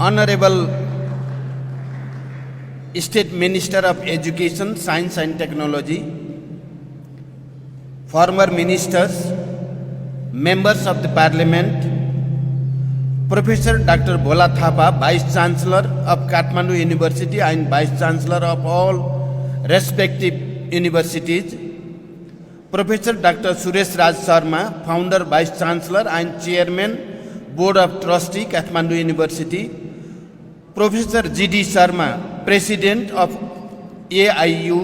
Honorable State Minister of Education, Science and Technology, former ministers, members of the Parliament, Professor Dr. Bhola Thapa, Vice Chancellor of Kathmandu University and Vice Chancellor of all respective universities, Professor Dr. Suresh Raj Sharma, Founder, Vice Chancellor and Chairman, Board of Trustee, Kathmandu University, Professor G.D. Sharma, President of AIU,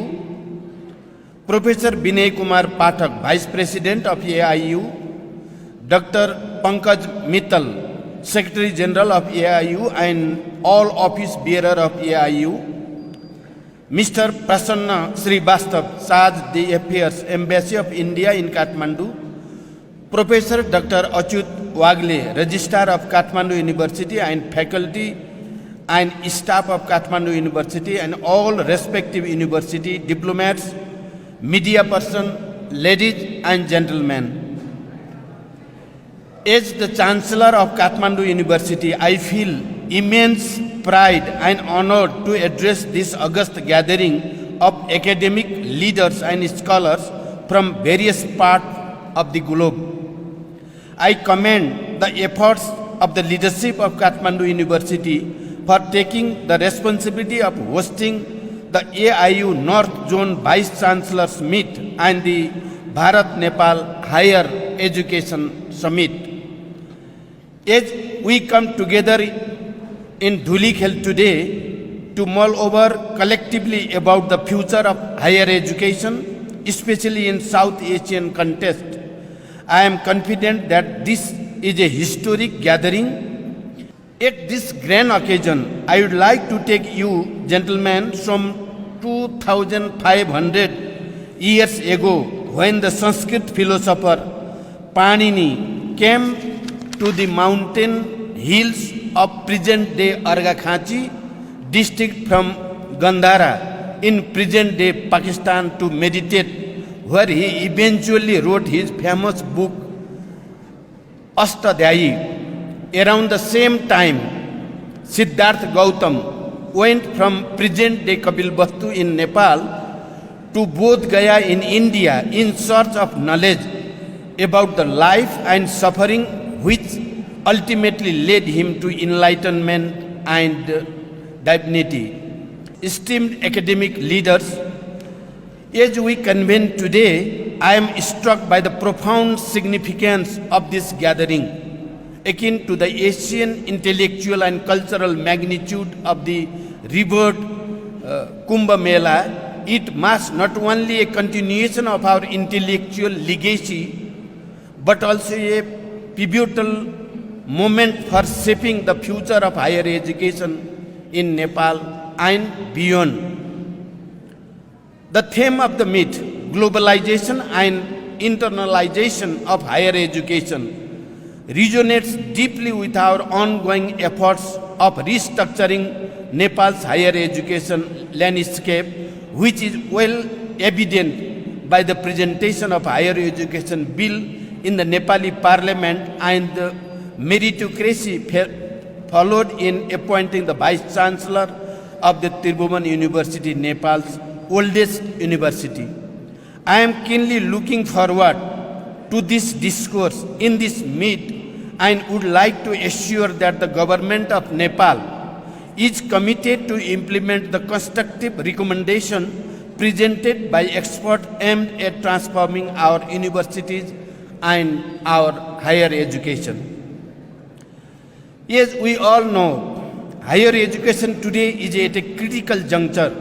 Professor Vinay Kumar Pathak, Vice President of AIU, Dr. Pankaj Mittal, Secretary General of AIU and all office bearer of AIU, Mr. Prachanda Srivastav, Charge the Affairs, Embassy of India in Kathmandu, Professor Dr. Achyut Wagle, Registrar of Kathmandu University and faculty and staff of Kathmandu University and all respective university diplomats, media person, ladies and gentlemen. As the Chancellor of Kathmandu University, I feel immense pride and honor to address this august gathering of academic leaders and scholars from various parts of the globe. I commend the efforts of the leadership of Kathmandu University for taking the responsibility of hosting the AIU North Zone Vice Chancellors Meet and the Bharat-Nepal Higher Education Summit. As we come together in Dhulikhel today to mull over collectively about the future of higher education, especially in South Asian context, I am confident that this is a historic gathering. At this grand occasion, I would like to take you, gentlemen, from 2500 years ago, when the Sanskrit philosopher Panini came to the mountain hills of present-day Argakhanchi district from Gandhara in present-day Pakistan to meditate, where he eventually wrote his famous book Ashtadhyayi. Around the same time, Siddhartha Gautam went from present-day Kapilvastu in Nepal to Bodh Gaya in India in search of knowledge about the life and suffering which ultimately led him to enlightenment and divinity. Esteemed academic leaders, as we convene today, I am struck by the profound significance of this gathering, akin to the Asian intellectual and cultural magnitude of the revered Kumbh Mela. It marks not only a continuation of our intellectual legacy, but also a pivotal moment for shaping the future of higher education in Nepal and beyond. The theme of the meet, globalization and internalization of higher education, resonates deeply with our ongoing efforts of restructuring Nepal's higher education landscape, which is well evident by the presentation of higher education bill in the Nepali Parliament and the meritocracy followed in appointing the Vice Chancellor of the Tribhuvan University, Nepal's oldest university. I am keenly looking forward to this discourse in this meet and would like to assure that the government of Nepal is committed to implement the constructive recommendation presented by experts aimed at transforming our universities and our higher education. As we all know, higher education today is at a critical juncture,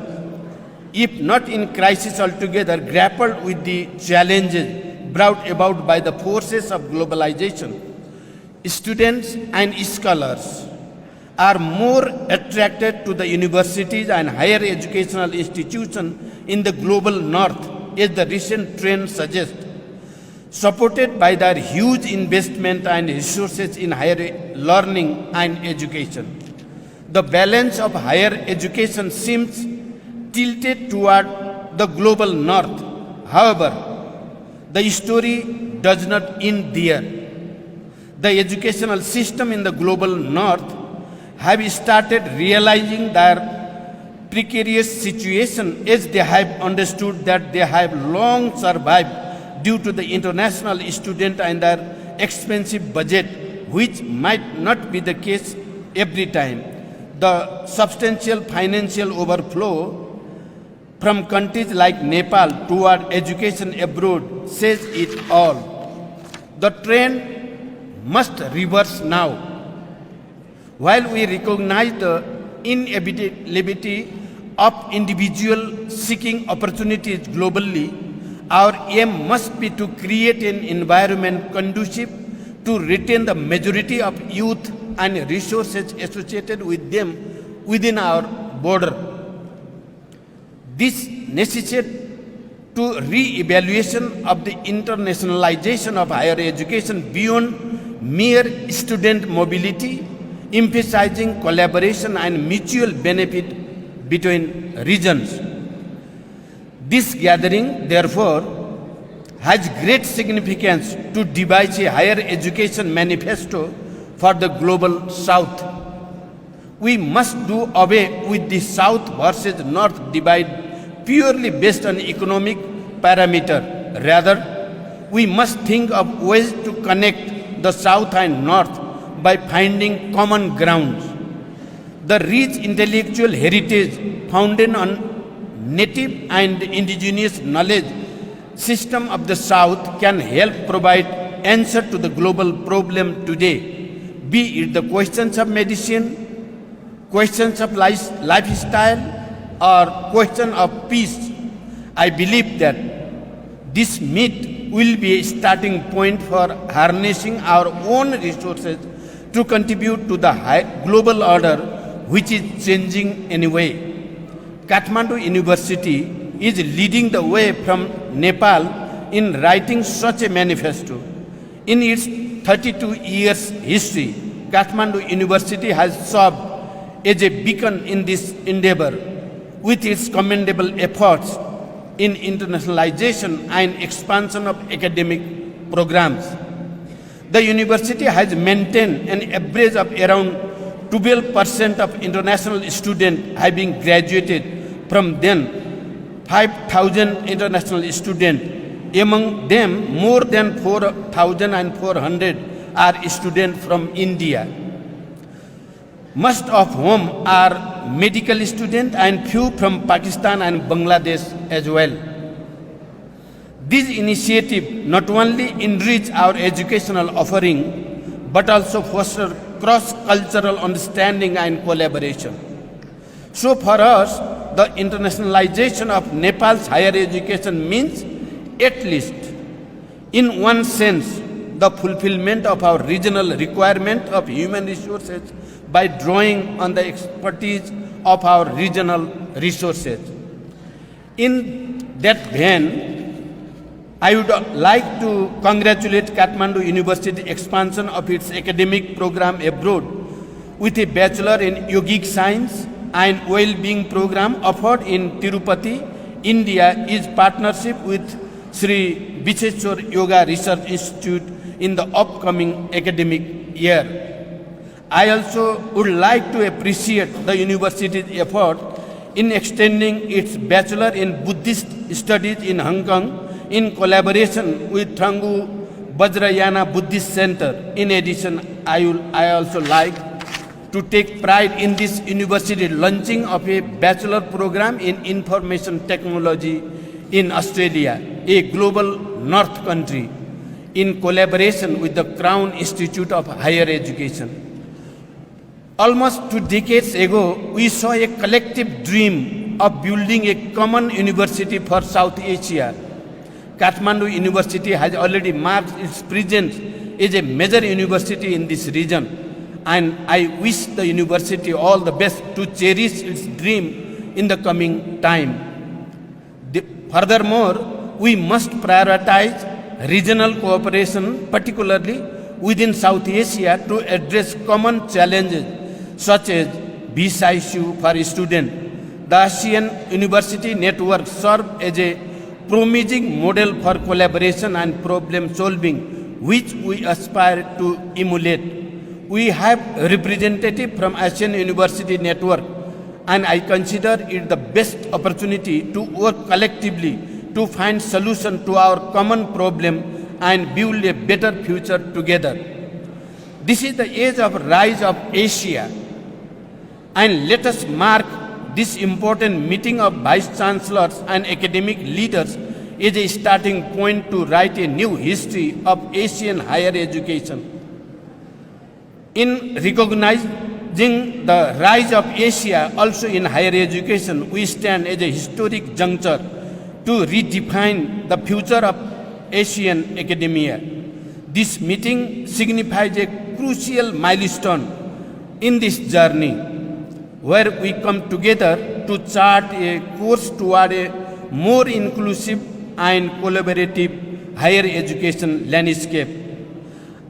if not in crisis altogether, grappled with the challenges brought about by the forces of globalization. Students and scholars are more attracted to the universities and higher educational institutions in the global north, as the recent trend suggests, supported by their huge investment and resources in higher learning and education. The balance of higher education seems tilted toward the global north. However, the story does not end there. The educational system in the global north have started realizing their precarious situation as they have understood that they have long survived due to the international student and their expensive budget, which might not be the case every time. The substantial financial overflow from countries like Nepal toward education abroad says it all. The trend must reverse now. While we recognize the inevitability of individual seeking opportunities globally, our aim must be to create an environment conducive to retain the majority of youth and resources associated with them within our border. This necessitates to re-evaluation of the internationalization of higher education beyond mere student mobility, emphasizing collaboration and mutual benefit between regions. This gathering, therefore, has great significance to devise a higher education manifesto for the global South. We must do away with the South versus North divide purely based on economic parameter. Rather, we must think of ways to connect the South and North by finding common grounds. The rich intellectual heritage founded on native and indigenous knowledge system of the South can help provide answer to the global problem today, be it the questions of medicine, questions of lifestyle, or question of peace. I believe that this meet will be a starting point for harnessing our own resources to contribute to the global order which is changing anyway. Kathmandu University is leading the way from Nepal in writing such a manifesto. In its 32 years history, Kathmandu University has served as a beacon in this endeavor with its commendable efforts in internationalization and expansion of academic programs. The university has maintained an average of around 12% of international students having graduated from then 5,000 international students. Among them, more than 4,400 are students from India, most of whom are medical students and few from Pakistan and Bangladesh as well. This initiative not only enrich our educational offering but also foster cross-cultural understanding and collaboration. So for us, the internationalization of Nepal's higher education means, at least in one sense, the fulfillment of our regional requirement of human resources by drawing on the expertise of our regional resources. In that vein, I would like to congratulate Kathmandu University expansion of its academic program abroad with a Bachelor in Yogic Science and Well-being program offered in Tirupati, India, is partnership with Sri Vicheshwar Yoga Research Institute in the upcoming academic year. I also would like to appreciate the university's effort in extending its Bachelor in Buddhist Studies in Hong Kong in collaboration with Thangu Vajrayana Buddhist Center. In addition, I also like to take pride in this university launching of a bachelor program in information technology in Australia, a global north country, in collaboration with the Crown Institute of Higher Education. Almost 2 decades ago, we saw a collective dream of building a common university for South Asia. Kathmandu University has already marked its presence as a major university in this region, and I wish the university all the best to cherish its dream in the coming time. Furthermore, we must prioritize regional cooperation, particularly within South Asia, to address common challenges such as visa issue for students. The ASEAN University Network serves as a promising model for collaboration and problem solving, which we aspire to emulate. We have a representative from Asian University Network, and I consider it the best opportunity to work collectively to find solution to our common problem and build a better future together. This is the age of rise of Asia, and let us mark this important meeting of vice chancellors and academic leaders is a starting point to write a new history of Asian higher education. In recognizing the rise of Asia also in higher education, we stand at a historic juncture to redefine the future of Asian academia. This meeting signifies a crucial milestone in this journey, where we come together to chart a course toward a more inclusive and collaborative higher education landscape.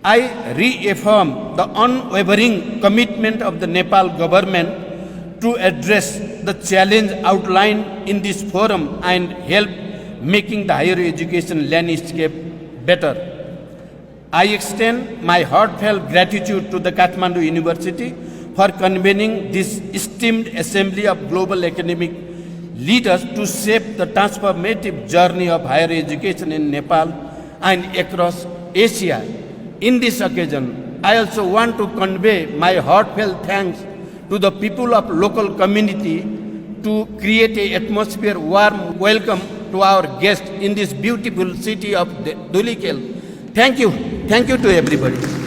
I reaffirm the unwavering commitment of the Nepal government to address the challenge outlined in this forum and help making the higher education landscape better. I extend my heartfelt gratitude to the Kathmandu University for convening this esteemed assembly of global academic leaders to shape the transformative journey of higher education in Nepal and across Asia. In this occasion, I also want to convey my heartfelt thanks to the people of local community to create an atmosphere warm welcome to our guests in this beautiful city of Dhulikhel. Thank you to everybody.